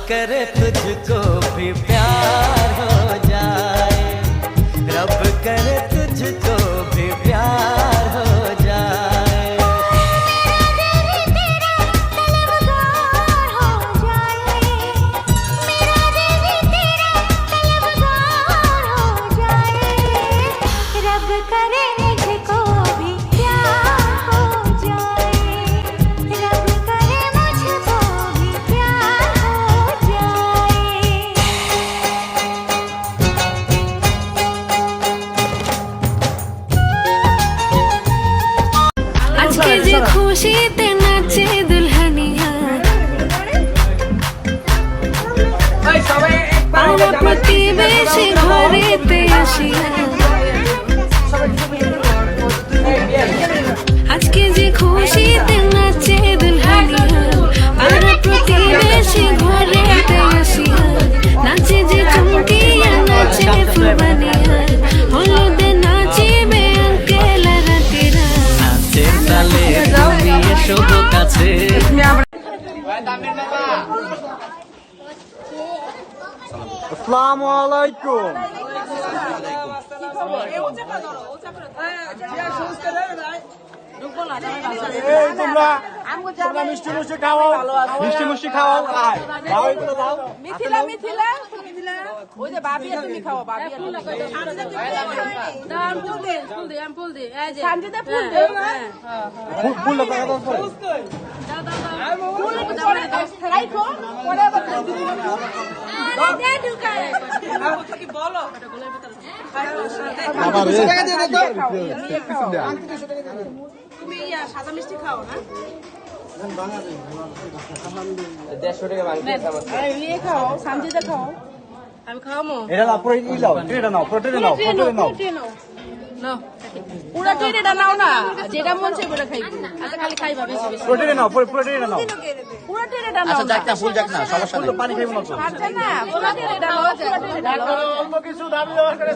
करे तुझको भी प्यार हो जाए, रब करे तुझको भी प्यार हो जाए। খুশিতে নাচে দুলহানিয়া, পাড়া প্রতিবেশী ঘরেতে আসিয়া, আজকে যে খুশিতে নাচে দুলহানিয়া, পাড়া প্রতিবেশী ঘরেতে আসিয়া, নাচে যে চমকিয়া নাচে ফুলবানিয়া, হলুদে নাচিবে আঙ্কেল রাতেরা, নাচে তালে ঘুরিয়ে শুধু কাছে। আসসালামু আলাইকুম। এই তোমরা মিষ্টি মুষ্টি খাওয়াও, মিষ্টি মুষ্টি খাওয়াও। মিথিলা মিথিলা ওই যে বাবি তুমি খাও, বাবি ফুল দে আমি ফুল দে এই যে সানজিদা ফুল দে ফুল লাগা দাও পরে খাইকো পরে আবার দে ঢুকায় কি বলো আবার টাকা দিয়ে দাও তুমি সাদা মিষ্টি খাও না 150 টাকা বাকি আছে। এই নিয়ে খাও, সানজিদা খাও, আমি খাওয়ামো। এটা না পরে ই লাও, এটা নাও, প্রোটিন নাও, প্রোটিন নাও। নাও পুরা ট্রেটা নাও না, যেটা মন চাই ওটা খাইবো। আচ্ছা খালি খাইবা বেশি বেশি, প্রোটিন নাও, প্রোটিন নাও। পুরা ট্রেটা নাও। আচ্ছা যাক না, ফুল যাক না, সমস্যা নেই। পানি খাইবো না তো। আচ্ছা না পুরা ট্রেটা নাও, পুরা ট্রেটা নাও। অল্প কিছু দাবি দেওয়া করে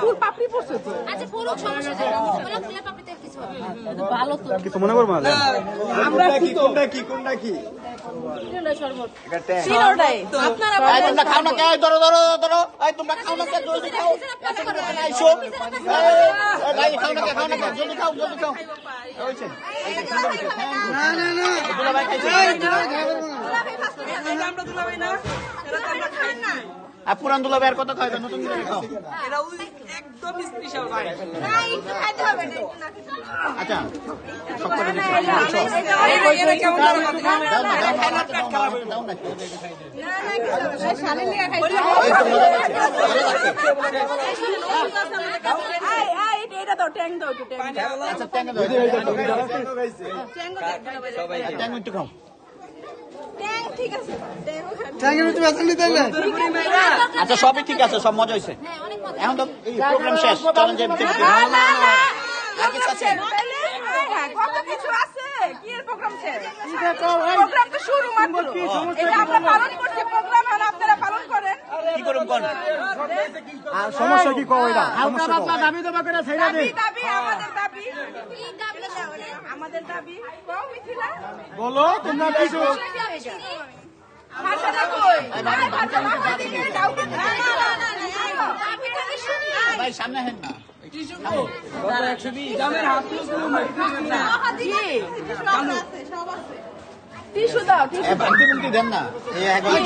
ফুল পাপড়ি পড়ছে তো। আচ্ছা পুরো সমস্যা নেই, ওরা ফুলে পাপড়িতে কিছু হবে না। ভালো তো কিছু মনে করবো না। আমরা কি কোনটা কি কোনটা কি? ট্রেটা শরবত এটা সিনোটাই আপনারা এই তোমরা খাও না কে? ধরো ধরো ধরো, এই তোমরা খাও না কে? জলদি খাও, আইসো। এই ভাই খাও না কে? খাও না কে? জলদি খাও, জলদি খাও। হইছে না না না, দুলা ভাই খাইছে। আমরা দুলাভাই না, এরা তো আমরা খাই না। আর পুরান দুলা ভাইয়ের কত খাইবে? নতুন দুলা ভাই খাও। এরা একদম স্পেশাল ভাই। না একটু খাইতে হবে না, একটু না খেতে হবে। আচ্ছা সব করে দিচ্ছি। এরা কেমন দাও না, দাও না, দাও না, দাও না। শালি লিয়া খাইছে। এই তো মজা লাগছে, ভালো লাগছে। এটা দাও, ট্যাং দাও, একটু ট্যাং দাও। আচ্ছা ট্যাঙ্গ দাও, ট্যাঙ্গ একটু খাও। ট্যাং ঠিক আছে, ট্যাংও খান। আচ্ছা সবই ঠিক আছে, সব মজা হয়েছে। এখন তো এই প্রোগ্রাম শেষ, চলেন যে আর কিছু আছে? হ্যাঁ, কত কিছু আছে, কি এর প্রোগ্রাম শেষ? প্রোগ্রাম তো শুরু মাত্র। এটা আমরা পালন করছি প্রোগ্রাম, আর আপনারা পালন করেন। কি করুন কোন? আর সমস্যা কি কও এটা? সমস্যা কও। দাবি দাবি আমাদের দাবি, আমাদের দাবি কও মিথিলা। বলো তোমরা কিছু ভাষাটা কই? ভাষা ভাষা দিকে দাও না না না। ভাই সামনে হেন না। টিস্যু দাও, টিস্যু বাংতি বুংতি দেন না। এই একবার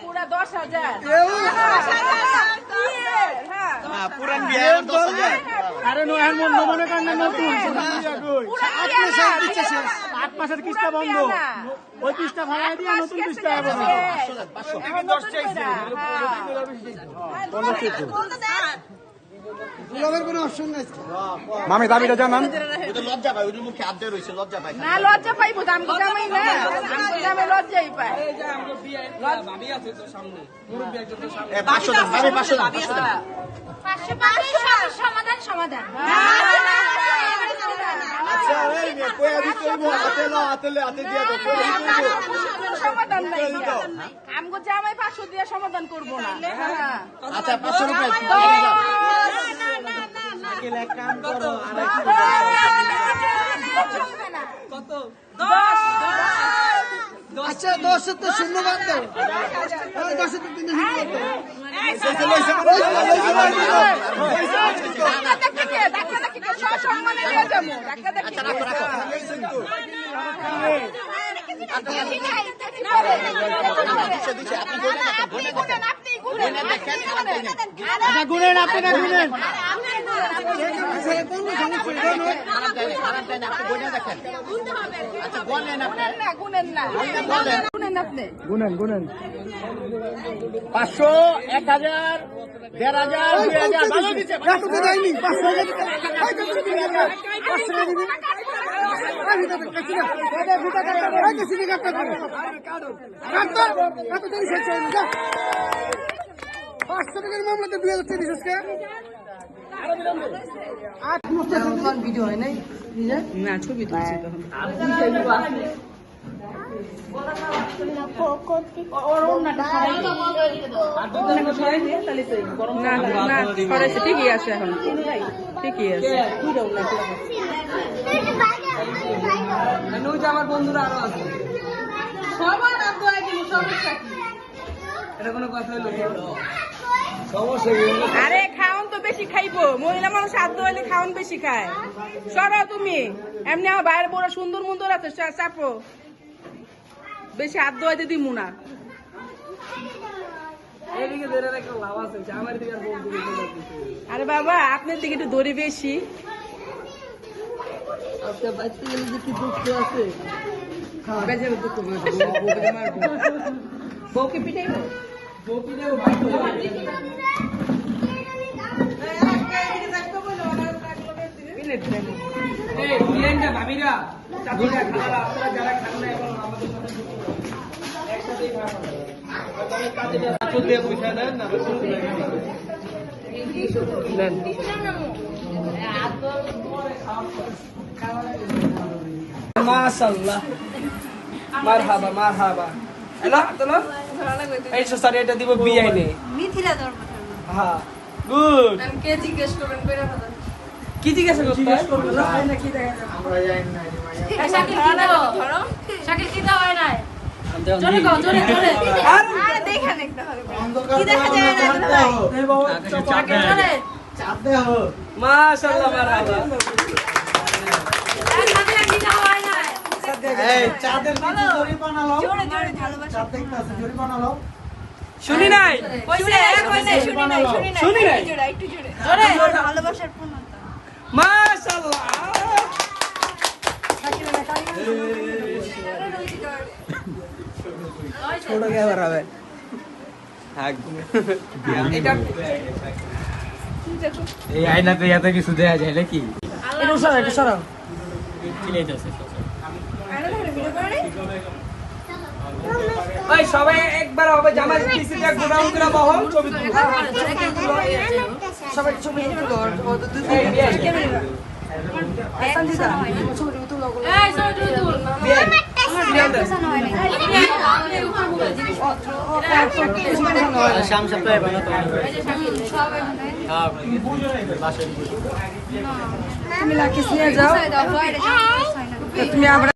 পুরা 10,000 পুরান বিয়ে 10,000। আরে নো এর মন মনে করেন না নতুন আট মাসের কিস্তা বন্ধ, ওই কিস্তা ভাড়া দিয়ে নতুন কিস্তা হবে। মামি দাবিটা জানান। লজ্জা পাই, ওই মুখে হাত দিয়ে রয়েছে, লজ্জা পাই। না লজ্জা পাইবো, আমি জামাই না, আমি জামাই লজ্জাই পাই। 500 দেন, ভাবি 500 দেন, 500 দেন। 500 সমাধান সমাধান। সমাধান নাই, আমগো জামাই 500 দিয়ে সমাধান করবো না। আচ্ছা 500 রুপিয়া না না না না আচ্ছা 10 তো শূন্য বাদ দাও 10 তো 3 গুনেন আপনি না গুনেন গুনেন গুনেন 500 1000 1500 2000 ভালো দিচ্ছে দেয়নি 500 টাকার মামলাতে 2023 ভিডিও হয় নাই না ছবি তুলছি তখন না না সরাইছে ঠিকই আছে এখন ঠিকই আছে আমার বন্ধুরা আরো আছে সবার আগে সমস্যা কি এটা কোনো কথা হলো আরে খাওন তো বেশি খাইবো মহিলা মানুষ আদ্য হইলে খাওন বেশি খায় সরো তুমি এমনি আমার বাইরে বড় সুন্দর মুন্দর আছে চাপো বেশি আদ্য হইতে দিমু না আরে বাবা আপনার দিকে একটু দড়ি বেশি বউকে পিটাইবো ভাবিরা যারা খান না এখন মাশাআল্লাহ মারহাবা মারহাবা এলা চলো এই সরি এটা দিব বিআইনে মিথিলা ধর্ম হ্যাঁ গুড আমি কে জিজ্ঞেস করবেন কইরা কথা কি জিজ্ঞাসা করতে শাকিল কি দাও ধরো শাকিল কি দাও হয় নাই জোরে কও জোরে জোরে আরে দেখা দেখতে হবে কি দেখা যায় না শাকিল জোরে চাপ দে হো মাশাআল্লাহ মারহাবা শাকিল কি দাও হয় নাই এই চাঁদের কিছু জরি বানালো জোরে জোরে ভালোবাসা চাঁদ দেখতে আছে জরি বানালো শুনি নাই কইছে শুনি নাই শুনি নাই জোরে একটু জোরে জোরে ভালোবাসার পূর্ণতা মাশাআল্লাহ ছোট ক্যামেরা হবে এটা এই আয়নাতে এত কিছু দেয়া যায় নাকি? একটু সরাও ওই সবাই একবার হবে জামাই পিসিটা গোডাউন করে বহল ছবি তুলো সবাই ছবি তুলো এই ছবি তুল শাম সপ্তাহে বানাতো তুমি লাকিস নিয়ে যাও তুমি